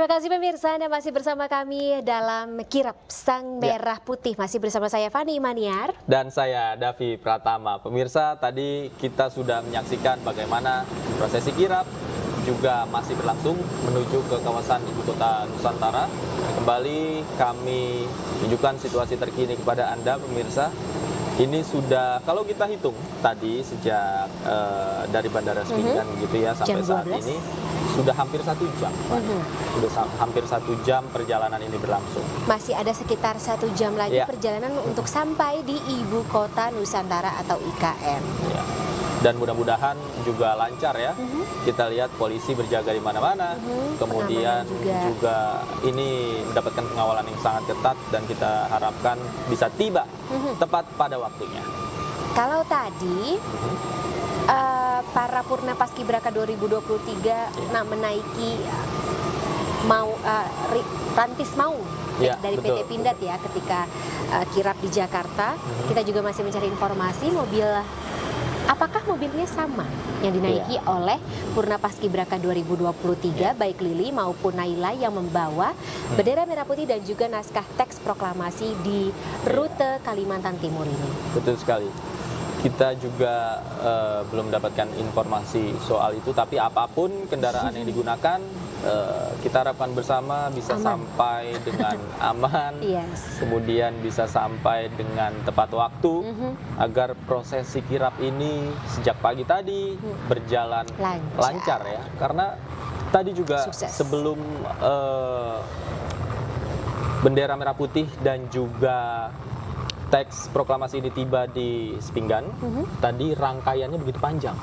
Terima kasih pemirsa, Anda masih bersama kami dalam Kirap Sang Merah Putih. Masih bersama saya Fani Maniar. Dan saya Davi Pratama. Pemirsa, tadi kita sudah menyaksikan bagaimana prosesi kirap juga masih berlangsung menuju ke kawasan Ibu Kota Nusantara. Kembali kami tunjukkan situasi terkini kepada Anda pemirsa. Ini sudah, kalau kita hitung tadi sejak dari Bandara Sepinggan gitu ya sampai saat ini sudah hampir 1 jam, sudah hampir 1 jam perjalanan ini berlangsung. Masih ada sekitar 1 jam lagi perjalanan untuk sampai di Ibu Kota Nusantara atau IKN. Ya. Dan mudah-mudahan juga lancar ya. Kita lihat polisi berjaga di mana-mana. Kemudian juga ini mendapatkan pengawalan yang sangat ketat dan kita harapkan bisa tiba tepat pada waktunya. Kalau tadi para Purna Paskibraka 2023 menaiki Rantis Maung dari PT Pindad ya ketika kirap di Jakarta. Kita juga masih mencari informasi apakah mobilnya sama yang dinaiki oleh Purna Paskibraka 2023 baik Lili maupun Naila yang membawa bendera merah putih dan juga naskah teks proklamasi di rute Kalimantan Timur ini. Betul sekali. Kita juga belum mendapatkan informasi soal itu, tapi apapun kendaraan yang digunakan, kita harapkan bersama bisa sampai dengan aman, kemudian bisa sampai dengan tepat waktu, agar prosesi kirap ini sejak pagi tadi berjalan lancar ya. Karena tadi juga sebelum bendera merah putih dan juga teks proklamasi ini tiba di Sepinggan, tadi rangkaiannya begitu panjang.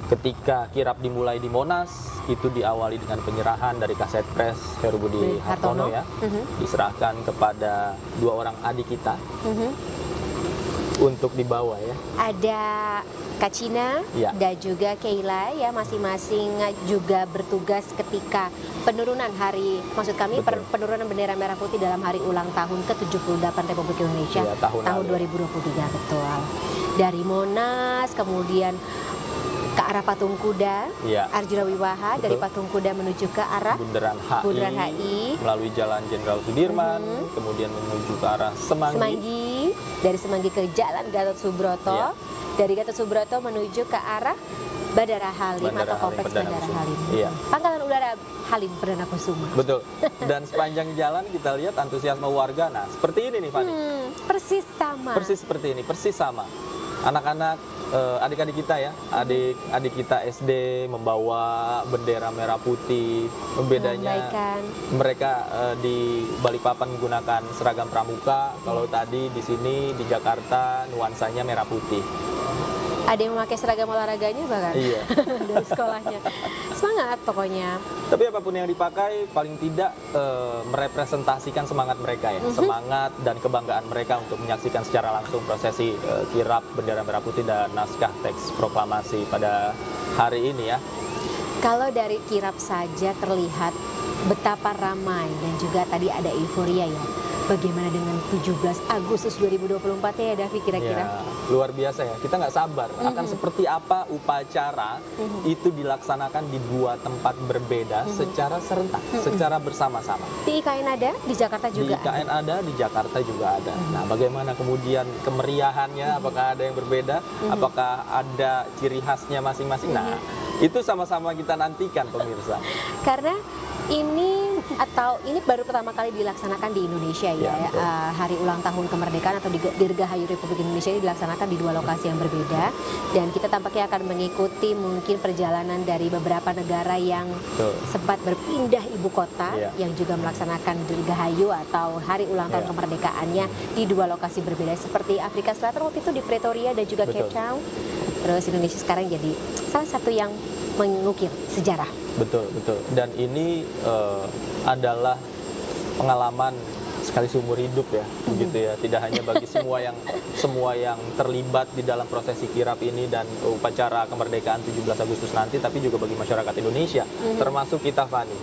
Ketika kirap dimulai di Monas, itu diawali dengan penyerahan dari Kasetpres Heru Budi Hartono ya, diserahkan kepada 2 orang adik kita untuk dibawa ya. Ada Kacina dan juga Keila ya, masing-masing juga bertugas ketika penurunan penurunan bendera merah putih dalam hari ulang tahun ke-78 Republik Indonesia tahun 2023, betul. Dari Monas kemudian ke arah Patung Kuda, Arjuna Wiwaha, dari Patung Kuda menuju ke arah Bundaran HI, melalui Jalan Jenderal Sudirman, kemudian menuju ke arah Semanggi, dari Semanggi ke Jalan Gatot Subroto, dari Gatot Subroto menuju ke arah Bandara Halim atau Kompleks Bandara Halim. Pangkalan Udara Halim Perdana Kusuma. Betul. Dan sepanjang jalan kita lihat antusiasme warga. Nah, seperti ini nih Fani. Persis sama. Persis seperti ini, persis sama. Anak-anak, adik-adik kita ya, adik kita SD membawa bendera merah putih. Bedanya mereka di Balikpapan menggunakan seragam pramuka. Kalau tadi di sini di Jakarta nuansanya merah putih. Ada yang memakai seragam olahraganya bahkan dari sekolahnya. Semangat pokoknya. Tapi apapun yang dipakai paling tidak merepresentasikan semangat mereka ya, semangat dan kebanggaan mereka untuk menyaksikan secara langsung prosesi kirap bendera merah putih dan naskah teks proklamasi pada hari ini ya. Kalau dari kirap saja terlihat betapa ramai dan juga tadi ada euforia ya. Bagaimana dengan 17 Agustus 2024 ya Davi kira-kira? Ya, luar biasa ya, kita nggak sabar akan seperti apa upacara itu dilaksanakan di 2 tempat berbeda secara serentak, secara bersama-sama. Di IKN ada, di Jakarta juga di IKN ada, di Jakarta juga ada. Nah, bagaimana kemudian kemeriahannya, apakah ada yang berbeda, apakah ada ciri khasnya masing-masing? Nah, itu sama-sama kita nantikan pemirsa. Karena ini baru pertama kali dilaksanakan di Indonesia ya, hari ulang tahun kemerdekaan atau Dirgahayu Republik Indonesia ini dilaksanakan di 2 lokasi yang berbeda, dan kita tampaknya akan mengikuti mungkin perjalanan dari beberapa negara yang sempat berpindah ibu kota yang juga melaksanakan Dirgahayu atau hari ulang tahun kemerdekaannya di 2 lokasi berbeda, seperti Afrika Selatan waktu itu di Pretoria dan juga Cape Town. Terus Indonesia sekarang jadi salah satu yang mengukir sejarah. Betul. Dan ini adalah pengalaman sekali seumur hidup ya, begitu ya. Tidak hanya bagi semua yang terlibat di dalam prosesi kirap ini dan upacara kemerdekaan 17 Agustus nanti, tapi juga bagi masyarakat Indonesia, termasuk kita Fani,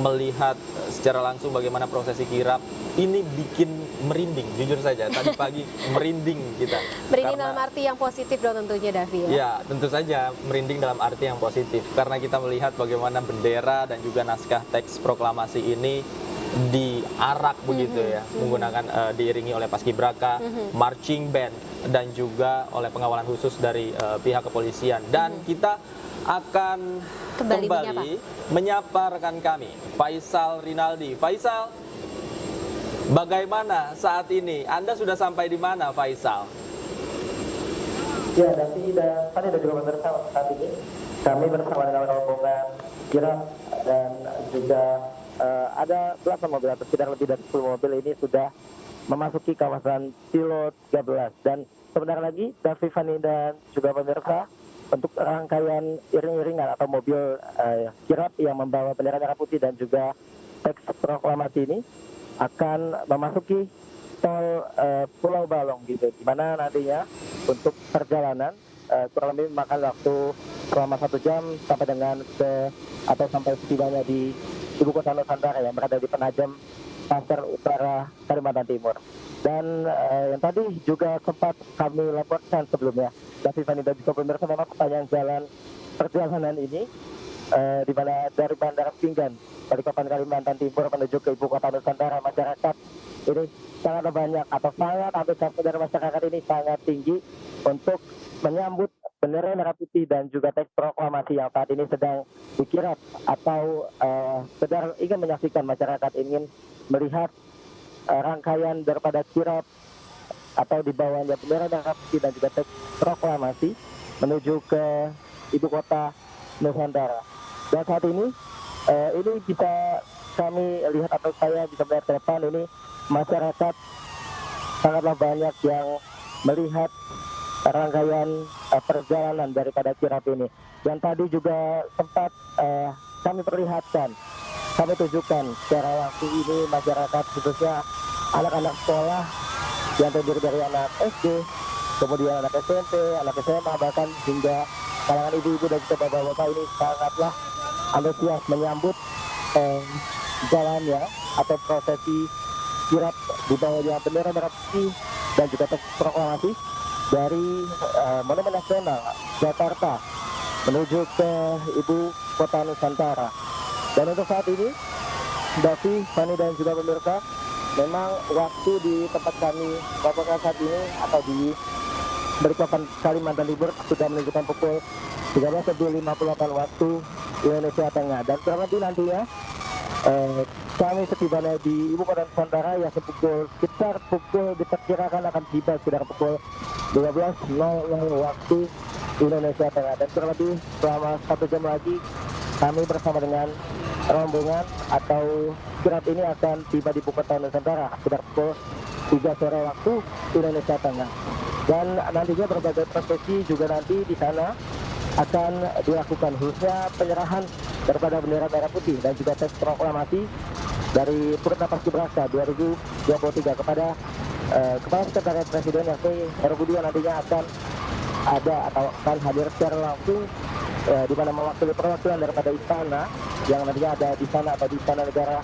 melihat secara langsung bagaimana prosesi kirap ini bikin merinding, jujur saja. Tadi pagi merinding kita. Merinding Karena- dalam arti yang positif dong tentunya, Davi ya. Ya, tentu saja merinding dalam arti yang positif. Karena kita melihat bagaimana bendera dan juga naskah teks proklamasi ini diarak begitu ya, menggunakan diiringi oleh paskibraka, marching band, dan juga oleh pengawalan khusus dari pihak kepolisian. Dan kita akan Kembali menyapa rekan kami, Faisal Rinaldi. Faisal, bagaimana saat ini? Anda sudah sampai di mana, Faisal? Ya, dan tadi ada juga bersama saat ini. Kami bersama dengan rombongan kirap dan juga ada belasan mobil atau sekitar lebih dari 10 mobil ini sudah memasuki kawasan Silo 13. Dan sebentar lagi Davi, Fani, dan juga pemirsa, untuk rangkaian iring-iringan atau mobil kirap yang membawa bendera merah putih dan juga teks proklamasi ini akan memasuki tol Pulau Balong gitu, di mana nantinya untuk perjalanan kurang lebih memakan waktu selama 1 jam sampai dengan sampai setibanya di ibu kota Nusantara yang berada di Penajam, Pasar Utara, Kalimantan Timur. Dan yang tadi juga sempat kami laporkan sebelumnya, Davi, Fani, dan juga pemirsa, memang sepanjang jalan perjalanan ini di mana dari Bandara Pinggan, Balikpapan, Kalimantan Timur menuju ke ibu kota Nusantara, masyarakat ini sangat banyak atau sangat antusias dari masyarakat ini sangat tinggi untuk menyambut bendera merah putih dan juga teks proklamasi yang saat ini sedang dikirap atau sedang ingin menyaksikan. Masyarakat ingin melihat rangkaian daripada kirap atau dibawanya bendera merah putih dan juga teks proklamasi menuju ke ibu kota Nusantara. Dan saat ini bisa kami lihat atau saya bisa melihat ke depan ini masyarakat sangatlah banyak yang melihat rangkaian perjalanan daripada kirap ini. Yang tadi juga sempat kami perlihatkan, kami tunjukkan secara langsung ini masyarakat khususnya anak-anak sekolah yang terdiri dari anak SD, kemudian anak SMP, anak SMA, bahkan hingga kalangan ibu-ibu dan juga bapak-bapak ini sangatlah antusias menyambut jalannya atau prosesi kirap di bawahnya bendera merah putih dan juga teks proklamasi dari Monumen Nasional Jakarta menuju ke ibu kota Nusantara. Dan untuk saat ini, Davi, Fani, dan juga pemirsa, memang waktu di tempat kami melaporkan saat ini atau di Balikpapan, Kalimantan Timur sudah menunjukkan pukul 13.58 waktu Indonesia Tengah. Dan kurang lebih nantinya kami setibanya di ibu kota Nusantara yang sekitar pukul diperkirakan akan tiba sekitar pukul 12.00 waktu Indonesia Tengah. Dan kurang lebih selama 1 jam lagi kami bersama dengan rombongan atau kirap ini akan tiba di ibu kota Nusantara sekitar pukul 3 sore waktu Indonesia Tengah. Dan nantinya berbagai prosesi juga nanti di sana akan dilakukan, khususnya penyerahan daripada bendera merah putih dan juga teks proklamasi dari Purna Paskibraka 2023 kepada Kepala Sekretariat Presiden yang Heru Budi nantinya akan ada atau akan hadir secara langsung di mana mewakili perwakilan daripada istana yang nantinya ada di sana atau di Istana Negara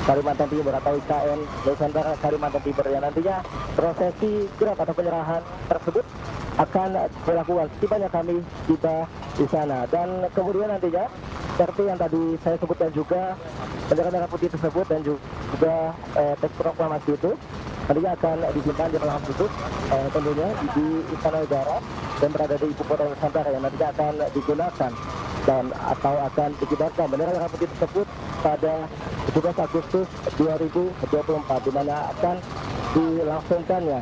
Kalimantan Timur atau IKN Nusantara Kalimantan Timur, yang nantinya prosesi kirap atau penyerahan tersebut akan dilakukan setibanya kami tiba di sana. Dan kemudian nantinya seperti yang tadi saya sebutkan juga, bendera merah putih tersebut dan juga teks proklamasi itu nantinya akan disimpan di ruang khusus tentunya di Istana Negara dan berada di ibu kota Nusantara yang nantinya akan digunakan dan atau akan dikibarkan bendera merah putih tersebut pada 17 Agustus 2024, di mana akan dilangsungkannya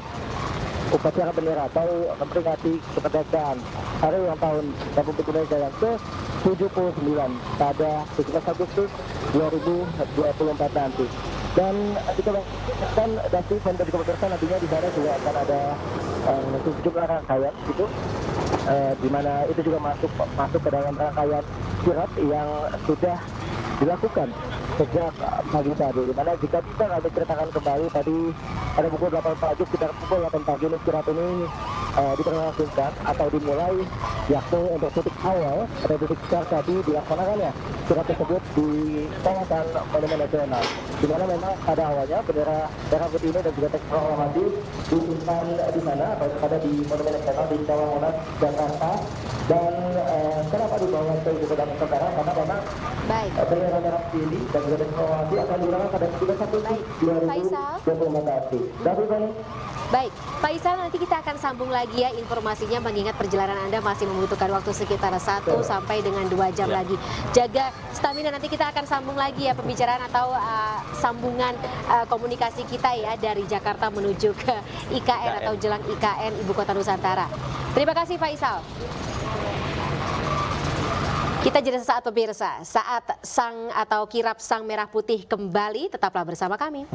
upacara bendera atau memperingati kemerdekaan hari ulang tahun Republik Indonesia yang ke-79 pada 17 Agustus 2024 nanti. Dan dikembangkan Davi, dan juga pemirsa, nantinya di sana juga akan ada sejumlah rangkaian gitu, di mana itu juga masuk ke dalam rangkaian kirap yang sudah dilakukan sejak pagi tadi, di mana jika bisa kami ceritakan kembali tadi pada pukul 8 pagi, sekitar pukul 8 pagi ini kirap ini diberlangsungkan atau dimulai, yakni untuk titik awal atau titik start tadi dilaksanakannya kirap tersebut di kawasan Monumen Nasional, di mana memang pada awalnya bendera merah putih ini dan juga teks proklamasi disimpan di sana atau ada di Monumen Nasional di Cawang Monas, Jakarta. Dan kenapa dibawa ke Ibu Kota Nusantara? Karena memang Baik. bendera merah putih ini dan juga teks proklamasi akan digunakan pada 31 Baik. Faisal. 2024 nanti. David Fani. Baik, Faisal, nanti kita akan sambung lagi ya informasinya, mengingat perjalanan Anda masih membutuhkan waktu sekitar 1 sampai dengan 2 jam lagi. Jaga stamina, nanti kita akan sambung lagi ya pembicaraan atau sambungan komunikasi kita ya dari Jakarta menuju ke IKN atau jelang IKN Ibu Kota Nusantara. Terima kasih Faisal. Kita jeda sesaat pemirsa, saat sang atau kirap sang merah putih kembali, tetaplah bersama kami.